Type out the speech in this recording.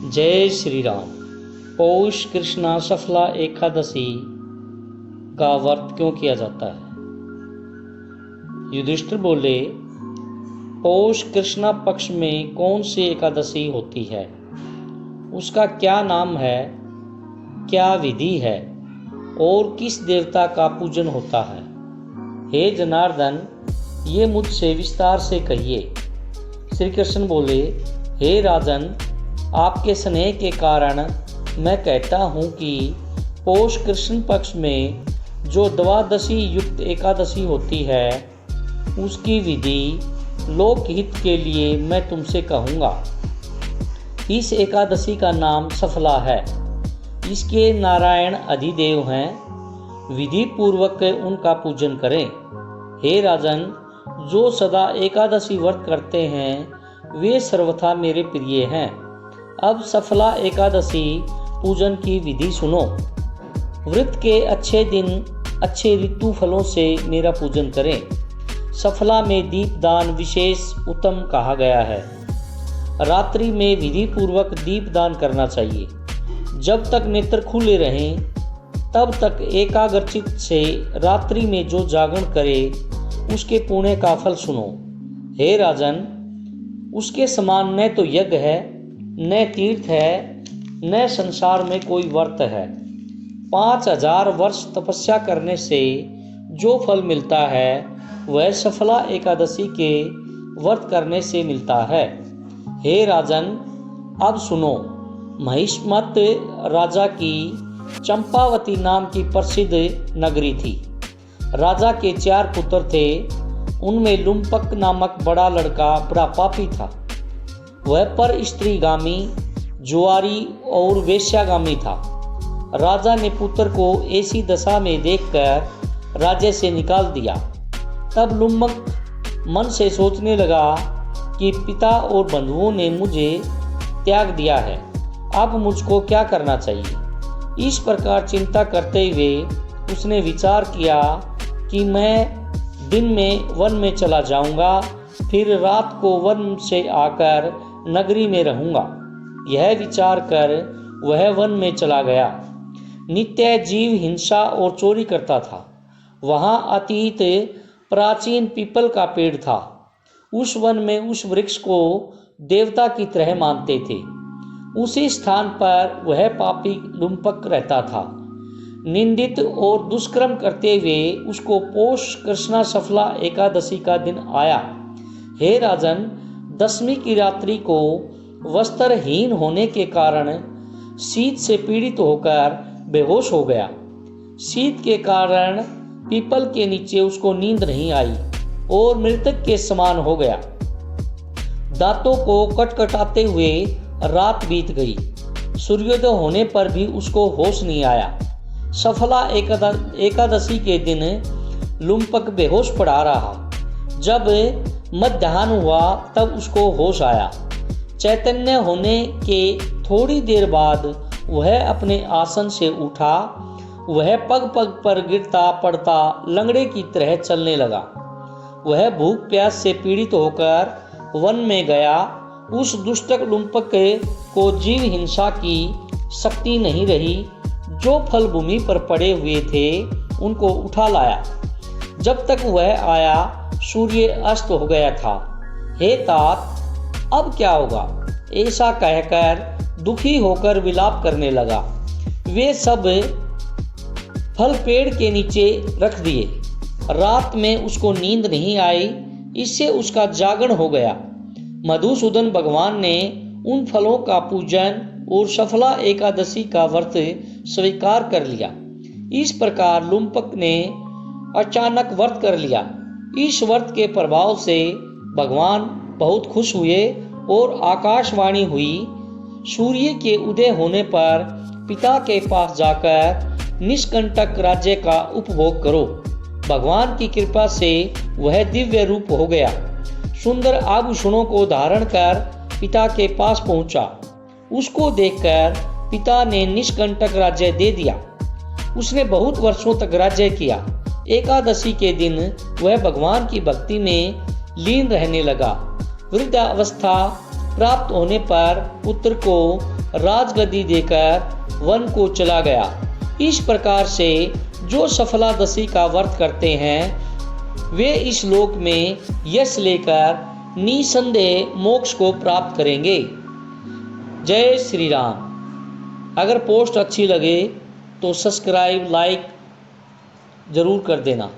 जय श्री राम। पौष कृष्णा सफला एकादशी का व्रत क्यों किया जाता है? युधिष्ठिर बोले, पौष कृष्णा पक्ष में कौन सी एकादशी होती है, उसका क्या नाम है, क्या विधि है और किस देवता का पूजन होता है? हे जनार्दन, ये मुझसे विस्तार से कहिए। श्री कृष्ण बोले, हे राजन, आपके स्नेह के कारण मैं कहता हूँ कि पौष कृष्ण पक्ष में जो द्वादशी युक्त एकादशी होती है, उसकी विधि लोकहित के लिए मैं तुमसे कहूँगा। इस एकादशी का नाम सफला है। इसके नारायण अधिदेव हैं, विधि पूर्वक उनका पूजन करें। हे राजन, जो सदा एकादशी व्रत करते हैं वे सर्वथा मेरे प्रिय हैं। अब सफला एकादशी पूजन की विधि सुनो। व्रत के अच्छे दिन अच्छे ऋतु फलों से मेरा पूजन करें। सफला में दीपदान विशेष उत्तम कहा गया है। रात्रि में विधि पूर्वक दीपदान करना चाहिए। जब तक नेत्र खुले रहें तब तक एकाग्रचित से रात्रि में जो जागरण करे उसके पुण्य का फल सुनो। हे राजन, उसके समान न तो यज्ञ है, न तीर्थ है, न संसार में कोई व्रत है। 5000 वर्ष तपस्या करने से जो फल मिलता है वह सफला एकादशी के व्रत करने से मिलता है। हे राजन, अब सुनो। महिष्मत राजा की चंपावती नाम की प्रसिद्ध नगरी थी। राजा के 4 पुत्र थे। उनमें लुम्पक नामक बड़ा लड़का बड़ा पापी था। वह पर स्त्रीगामी, जुआरी और वेश्यागामी था। राजा ने पुत्र को ऐसी दशा में देखकर राज्य से निकाल दिया। तब लुम्पक मन से सोचने लगा कि पिता और बंधुओं ने मुझे त्याग दिया है, अब मुझको क्या करना चाहिए। इस प्रकार चिंता करते हुए उसने विचार किया कि मैं दिन में वन में चला जाऊंगा, फिर रात को वन से आकर नगरी में रहूंगा। यह विचार कर वह वन में चला गया। नित्य जीव हिंसा और चोरी करता था। वहां अतीत प्राचीन पीपल का पेड़ था। उस वन में उस वृक्ष को देवता की तरह मानते थे। उसी स्थान पर वह पापी लुम्पक रहता था। निंदित और दुष्कर्म करते हुए उसको पौष कृष्णा सफला एकादशी का दिन आया। हे राजन, दशमी की रात्रि को वस्त्रहीन होने के कारण शीत से पीड़ित होकर बेहोश हो गया। शीत के कारण पीपल के नीचे उसको नींद नहीं आई और मृतक के समान हो गया। दांतों को कटकटाते हुए रात बीत गई। सूर्योदय होने पर भी उसको होश नहीं आया। सफला एकादशी के दिन लुम्पक बेहोश पड़ा रहा। जब मध्याह्न हुआ तब उसको होश आया। चैतन्य होने के थोड़ी देर बाद वह अपने आसन से उठा। वह पग पग पर गिरता पड़ता लंगड़े की तरह चलने लगा। वह भूख प्यास से पीड़ित होकर वन में गया। उस दुष्ट लुम्पक को जीव हिंसा की शक्ति नहीं रही। जो फल भूमि पर पड़े हुए थे उनको उठा लाया। जब तक वह आया सूर्य अस्त हो गया था। हे तात, अब क्या होगा, ऐसा कहकर दुखी होकर विलाप करने लगा। वे सब फल पेड़ के नीचे रख दिए। रात में उसको नींद नहीं आई, इससे उसका जागरण हो गया। मधुसूदन भगवान ने उन फलों का पूजन और सफला एकादशी का व्रत स्वीकार कर लिया। इस प्रकार लुम्पक ने अचानक व्रत कर लिया। इस व्रत के प्रभाव से भगवान बहुत खुश हुए और आकाशवाणी हुई, सूर्य के उदय होने पर पिता के पास जाकर निष्कंटक राज्य का उपभोग करो। भगवान की कृपा से वह दिव्य रूप हो गया। सुंदर आभूषणों को धारण कर पिता के पास पहुंचा। उसको देखकर पिता ने निष्कंटक राज्य दे दिया। उसने बहुत वर्षों तक राज्य किया। एकादशी के दिन वह भगवान की भक्ति में लीन रहने लगा। वृद्धावस्था प्राप्त होने पर पुत्र को राजगद्दी देकर वन को चला गया। इस प्रकार से जो सफलादशी का व्रत करते हैं वे इस लोक में यश लेकर निसंदेह मोक्ष को प्राप्त करेंगे। जय श्री राम। अगर पोस्ट अच्छी लगे तो सब्सक्राइब लाइक ज़रूर कर देना।